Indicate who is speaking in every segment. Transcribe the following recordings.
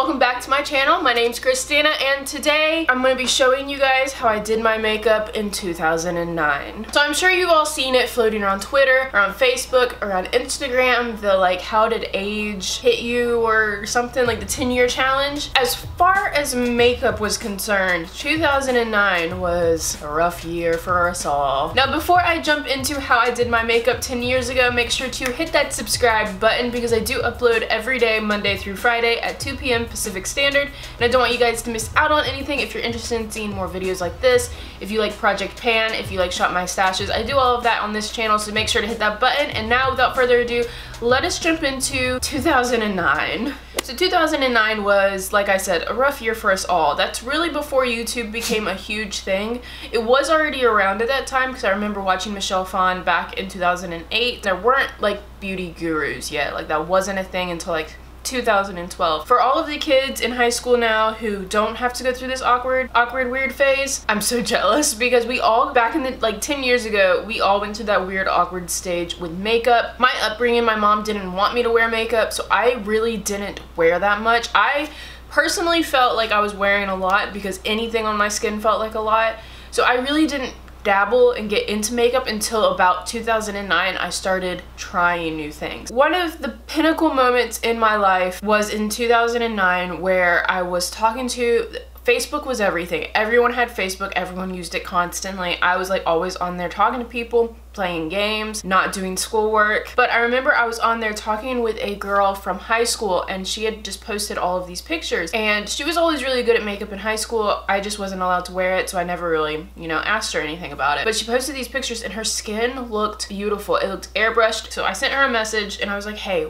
Speaker 1: welcome back to my channel. My name's Christina and today I'm going to be showing you guys how I did my makeup in 2009. So I'm sure you've all seen it floating around Twitter, or on Facebook, or on Instagram, the like how did age hit you or something, like the 10-year challenge. As far as makeup was concerned, 2009 was a rough year for us all. Now before I jump into how I did my makeup 10 years ago, make sure to hit that subscribe button because I do upload every day, Monday through Friday at 2 p.m. Pacific Standard, and I don't want you guys to miss out on anything. If you're interested in seeing more videos like this, if you like Project Pan, if you like Shop My Stashes, I do all of that on this channel, so make sure to hit that button. And now without further ado, let us jump into 2009. So 2009 was, like I said, a rough year for us all. That's really before YouTube became a huge thing. It was already around at that time because I remember watching Michelle Phan back in 2008. There weren't like beauty gurus yet. Like that wasn't a thing until like 2012. For all of the kids in high school now who don't have to go through this awkward, weird phase, I'm so jealous because we all, back in the, like 10 years ago, we all went through that weird, awkward stage with makeup. My upbringing, my mom didn't want me to wear makeup, so I really didn't wear that much. I personally felt like I was wearing a lot because anything on my skin felt like a lot, so I really didn't dabble and get into makeup until about 2009. I started trying new things. One of the pinnacle moments in my life was in 2009 where I was talking to Facebook was everything. Everyone had Facebook, everyone used it constantly. I was like always on there talking to people, playing games, not doing schoolwork. But I remember I was on there talking with a girl from high school and she had just posted all of these pictures. And she was always really good at makeup in high school. I just wasn't allowed to wear it, so I never really, you know, asked her anything about it. But she posted these pictures and her skin looked beautiful. It looked airbrushed. So I sent her a message and I was like, hey,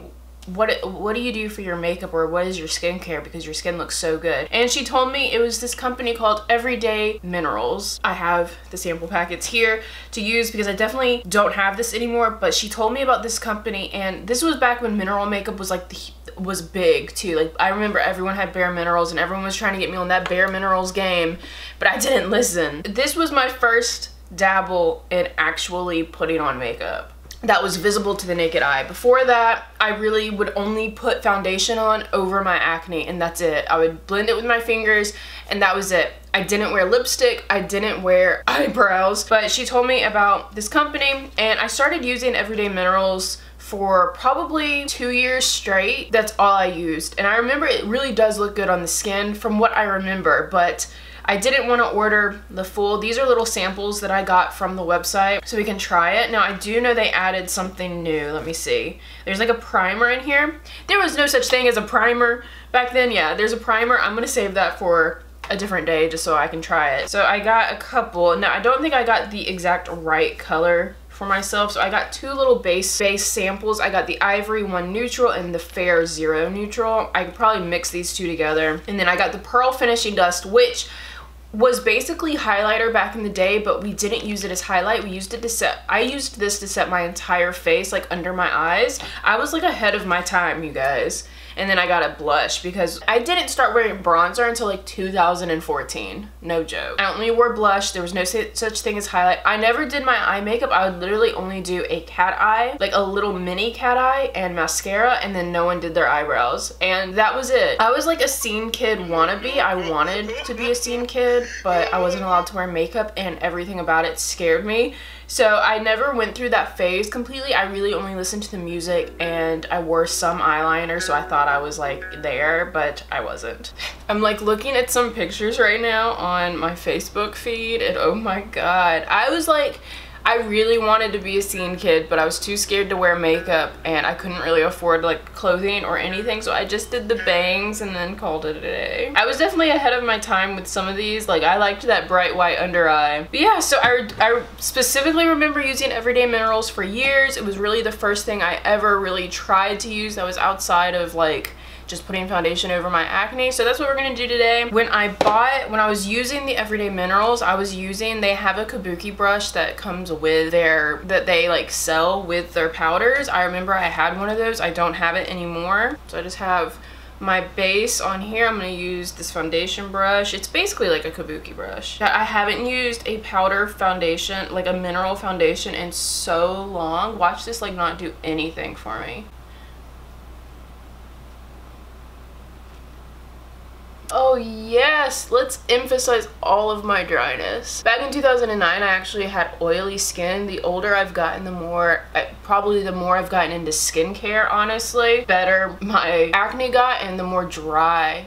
Speaker 1: what do you do for your makeup, or what is your skincare, because your skin looks so good? And she told me it was this company called Everyday Minerals. I have the sample packets here to use because I definitely don't have this anymore, but she told me about this company, and this was back when mineral makeup was like was big too. Like I remember everyone had Bare Minerals and everyone was trying to get me on that Bare Minerals game, but I didn't listen. This was my first dabble in actually putting on makeup that was visible to the naked eye. Before that, I really would only put foundation on over my acne, and that's it. I would blend it with my fingers and that was it. I didn't wear lipstick, I didn't wear eyebrows. But she told me about this company and I started using Everyday Minerals for probably 2 years straight. That's all I used, and I remember it really does look good on the skin from what I remember, but I didn't want to order the full. These are little samples that I got from the website so we can try it. Now I do know they added something new. Let me see. There's like a primer in here. There was no such thing as a primer back then. Yeah, there's a primer. I'm gonna save that for a different day just so I can try it. So I got a couple. Now I don't think I got the exact right color for myself, so I got two little base samples. I got the Ivory 1 Neutral and the Fair 0 Neutral. I could probably mix these two together. And then I got the Pearl Finishing Dust, which was basically highlighter back in the day, but we didn't use it as highlight. We used it to set, I used this to set my entire face, like under my eyes. I was like ahead of my time, you guys. And then I got a blush because I didn't start wearing bronzer until like 2014. No joke. I only wore blush. There was no such thing as highlight. I never did my eye makeup. I would literally only do a cat eye, like a little mini cat eye and mascara, and then no one did their eyebrows. And that was it. I was like a scene kid wannabe. I wanted to be a scene kid, but I wasn't allowed to wear makeup and everything about it scared me. So I never went through that phase completely. I really only listened to the music and I wore some eyeliner, so I thought I was like there, but I wasn't. I'm like looking at some pictures right now on my Facebook feed and oh my god. I was like, I really wanted to be a scene kid, but I was too scared to wear makeup and I couldn't really afford like clothing or anything, so I just did the bangs and then called it a day. I was definitely ahead of my time with some of these. Like I liked that bright white under eye. But yeah, so I specifically remember using Everyday Minerals for years. It was really the first thing I ever really tried to use that was outside of like just putting foundation over my acne. So that's what we're gonna do today. When I was using the Everyday Minerals, they have a kabuki brush that comes with that they like sell with their powders. I remember I had one of those. I don't have it anymore. So I just have my base on here. I'm gonna use this foundation brush. It's basically like a kabuki brush. I haven't used a powder foundation, like a mineral foundation, in so long. Watch this like not do anything for me. yes, let's emphasize all of my dryness. Back in 2009, I actually had oily skin. The older I've gotten, the more I've gotten into skincare, honestly, better my acne got and the more dry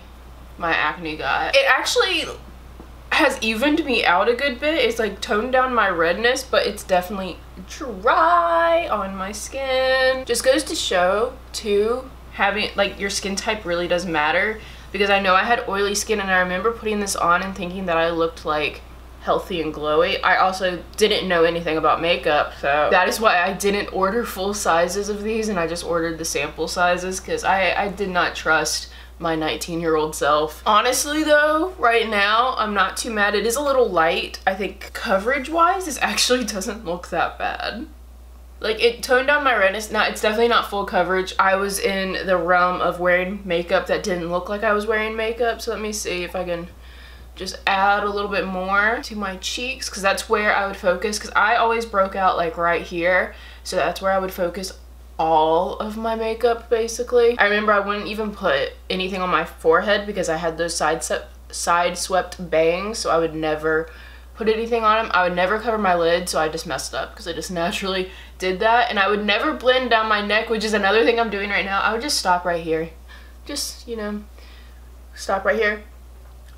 Speaker 1: my acne got. It actually has evened me out a good bit. It's like toned down my redness, but it's definitely dry on my skin. Just goes to show too, having like your skin type really does matter, because I know I had oily skin and I remember putting this on and thinking that I looked like healthy and glowy. I also didn't know anything about makeup, so that is why I didn't order full sizes of these and I just ordered the sample sizes, because I did not trust my 19-year-old self. Honestly though, right now I'm not too mad. It is a little light. I think coverage wise this actually doesn't look that bad. Like, it toned down my redness. Now, it's definitely not full coverage. I was in the realm of wearing makeup that didn't look like I was wearing makeup. So let me see if I can just add a little bit more to my cheeks, because that's where I would focus, because I always broke out like right here. So that's where I would focus all of my makeup, basically. I remember I wouldn't even put anything on my forehead because I had those side swept bangs, so I would never put anything on them. I would never cover my lid, so I just messed up because I just naturally did that. And I would never blend down my neck, which is another thing I'm doing right now. I would just stop right here. Just, you know, stop right here.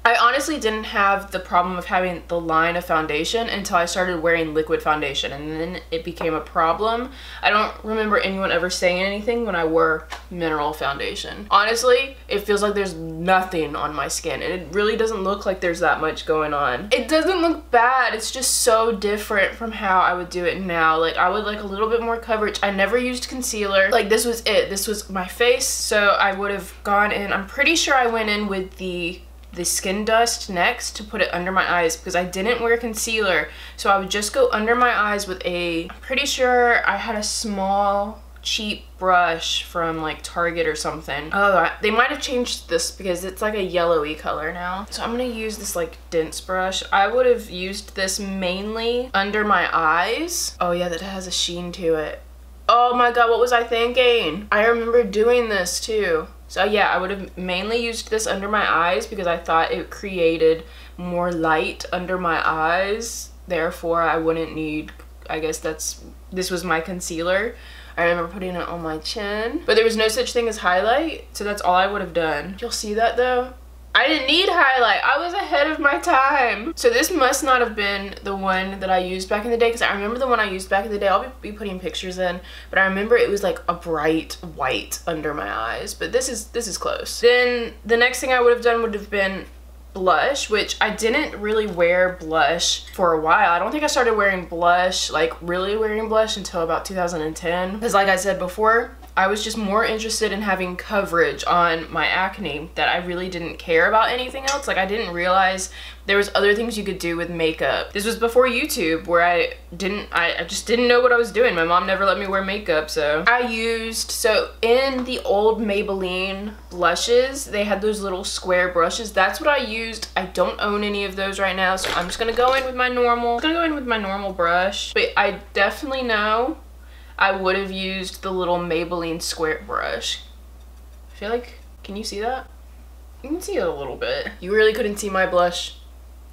Speaker 1: I honestly didn't have the problem of having the line of foundation until I started wearing liquid foundation, and then it became a problem. I don't remember anyone ever saying anything when I wore mineral foundation. Honestly, it feels like there's nothing on my skin, and it really doesn't look like there's that much going on. It doesn't look bad, it's just so different from how I would do it now. Like, I would like a little bit more coverage. I never used concealer. Like, this was it. This was my face, so I would have gone in. I'm pretty sure I went in with the Skin Dust next to put it under my eyes, because I didn't wear concealer, so I would just go under my eyes with I'm pretty sure I had a small cheap brush from like Target or something. Oh, they might have changed this because it's like a yellowy color now. So I'm gonna use this like dense brush. I would have used this mainly under my eyes. Oh yeah, that has a sheen to it. Oh my god, what was I thinking? I remember doing this too. So yeah, I would have mainly used this under my eyes because I thought it created more light under my eyes. Therefore, I wouldn't need, I guess this was my concealer. I remember putting it on my chin, but there was no such thing as highlight, so that's all I would have done. You'll see that though? I didn't need highlight. I was ahead of my time. So this must not have been the one that I used back in the day, because I remember the one I used back in the day. I'll be putting pictures in, but I remember it was like a bright white under my eyes, but this is close. Then the next thing I would have done would have been blush, which I didn't really wear blush for a while. I don't think I started wearing blush, like really wearing blush, until about 2010, because like I said before, I was just more interested in having coverage on my acne, that I really didn't care about anything else. Like, I didn't realize there was other things you could do with makeup. This was before YouTube, where I just didn't know what I was doing. My mom never let me wear makeup, so in the old Maybelline blushes, they had those little square brushes. That's what I used. I don't own any of those right now, so I'm just gonna go in with my normal brush. But I definitely know I would have used the little Maybelline square brush. I feel like, can you see that? You can see it a little bit. You really couldn't see my blush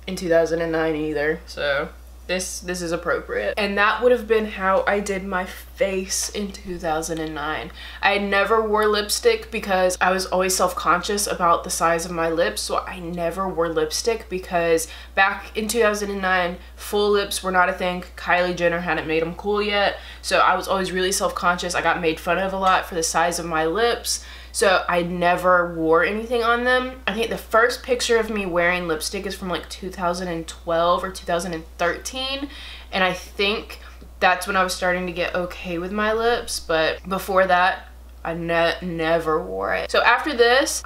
Speaker 1: in 2009 either, so this is appropriate. And that would have been how I did my face in 2009. I never wore lipstick because I was always self-conscious about the size of my lips, so I never wore lipstick because back in 2009, full lips were not a thing. Kylie Jenner hadn't made them cool yet, so I was always really self-conscious. I got made fun of a lot for the size of my lips, so I never wore anything on them. I think the first picture of me wearing lipstick is from like 2012 or 2013, and I think that's when I was starting to get okay with my lips, but before that, I never wore it. So after this,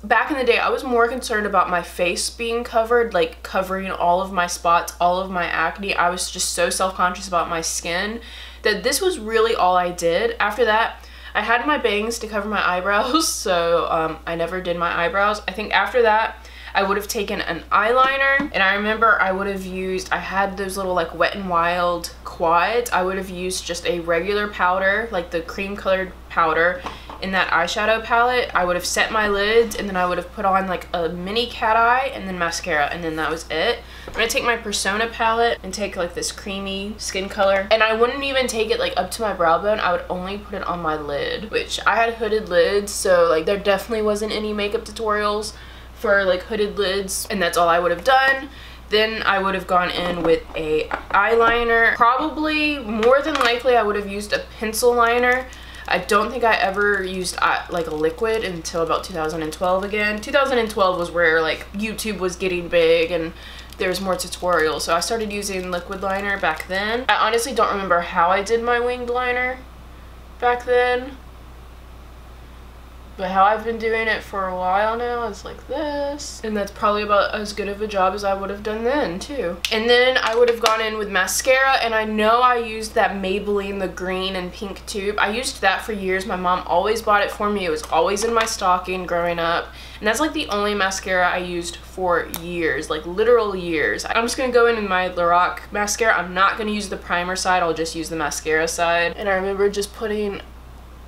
Speaker 1: back in the day, I was more concerned about my face being covered, like covering all of my spots, all of my acne. I was just so self-conscious about my skin that this was really all I did. After that, I had my bangs to cover my eyebrows, so I never did my eyebrows. I think after that, I would have taken an eyeliner, and I remember I had those little like Wet n Wild quads. I would have used just a regular powder, like the cream colored powder, in that eyeshadow palette, I would have set my lids and then I would have put on like a mini cat eye and then mascara, and then that was it. I'm gonna take my Persona palette and take like this creamy skin color, and I wouldn't even take it like up to my brow bone. I would only put it on my lid, which I had hooded lids, so like there definitely wasn't any makeup tutorials for like hooded lids, and that's all I would have done. Then I would have gone in with a eyeliner. Probably, more than likely, I would have used a pencil liner. I don't think I ever used like a liquid until about 2012 again. 2012 was where like YouTube was getting big and there's more tutorials, so I started using liquid liner back then. I honestly don't remember how I did my winged liner back then, but how I've been doing it for a while now is like this. And that's probably about as good of a job as I would have done then too. And then I would have gone in with mascara, and I know I used that Maybelline, the green and pink tube. I used that for years. My mom always bought it for me. It was always in my stocking growing up. And that's like the only mascara I used for years, like literal years. I'm just gonna go in with my Lorac mascara. I'm not gonna use the primer side, I'll just use the mascara side. And I remember just putting,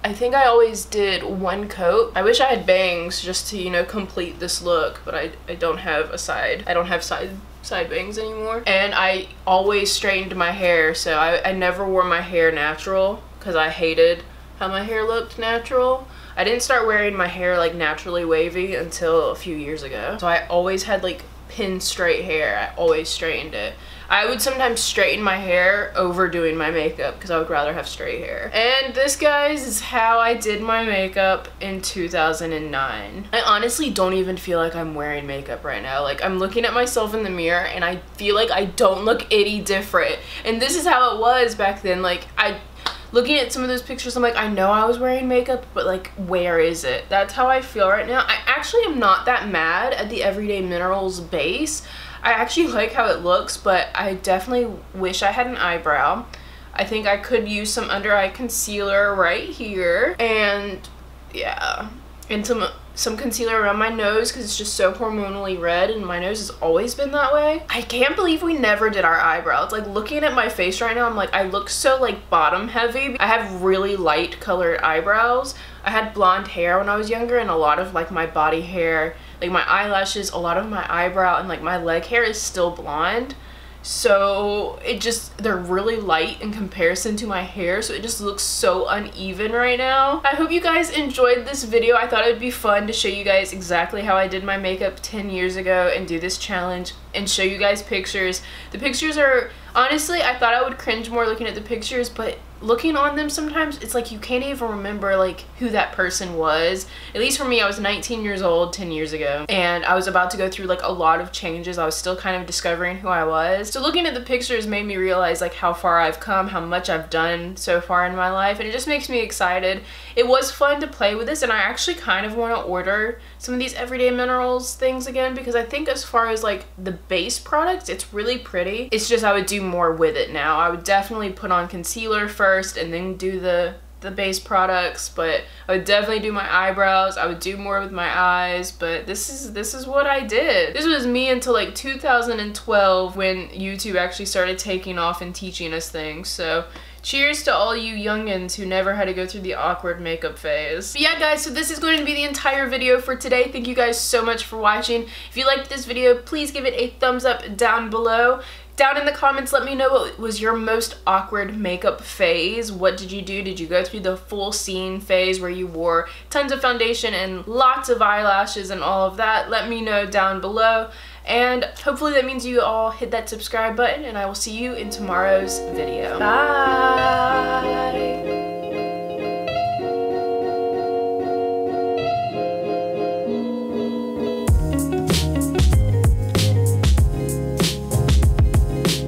Speaker 1: I think I always did one coat. I wish I had bangs just to, you know, complete this look, but I don't have a side. I don't have side bangs anymore. And I always straightened my hair, so I never wore my hair natural because I hated how my hair looked natural. I didn't start wearing my hair like naturally wavy until a few years ago. So I always had like pin straight hair. I always straightened it. I would sometimes straighten my hair over doing my makeup because I would rather have straight hair. And this, guys, is how I did my makeup in 2009. I honestly don't even feel like I'm wearing makeup right now. Like, I'm looking at myself in the mirror and I feel like I don't look any different. And this is how it was back then. Like, looking at some of those pictures, I'm like, I know I was wearing makeup, but like, where is it? That's how I feel right now. I actually am not that mad at the Everyday Minerals base. I actually like how it looks, but I definitely wish I had an eyebrow. I think I could use some under eye concealer right here, and yeah, and some concealer around my nose because it's just so hormonally red and my nose has always been that way. I can't believe we never did our eyebrows. Like, looking at my face right now, I'm like, I look so like bottom heavy. I have really light colored eyebrows. I had blonde hair when I was younger, and a lot of like my body hair, like my eyelashes, a lot of my eyebrow and like my leg hair is still blonde. So it just, they're really light in comparison to my hair, so it just looks so uneven right now. I hope you guys enjoyed this video. I thought it would be fun to show you guys exactly how I did my makeup 10 years ago and do this challenge and show you guys pictures. The pictures are, honestly, I thought I would cringe more looking at the pictures, but looking on them sometimes, it's like you can't even remember like who that person was. At least for me, I was 19 years old 10 years ago, and I was about to go through like a lot of changes. I was still kind of discovering who I was. So looking at the pictures made me realize like how far I've come, how much I've done so far in my life, and it just makes me excited. It was fun to play with this, and I actually kind of want to order some of these Everyday Minerals things again, because I think as far as like the base products, it's really pretty. It's just I would do more with it now. I would definitely put on concealer first and then do the base products, but I would definitely do my eyebrows. I would do more with my eyes, but this is what I did. This was me until like 2012 when YouTube actually started taking off and teaching us things. So cheers to all you youngins who never had to go through the awkward makeup phase. But yeah, guys, so this is going to be the entire video for today. Thank you guys so much for watching. If you liked this video, please give it a thumbs up down below. Down in the comments, let me know what was your most awkward makeup phase. What did you do? Did you go through the full scene phase where you wore tons of foundation and lots of eyelashes and all of that? Let me know down below. And hopefully that means you all hit that subscribe button, and I will see you in tomorrow's video. Bye!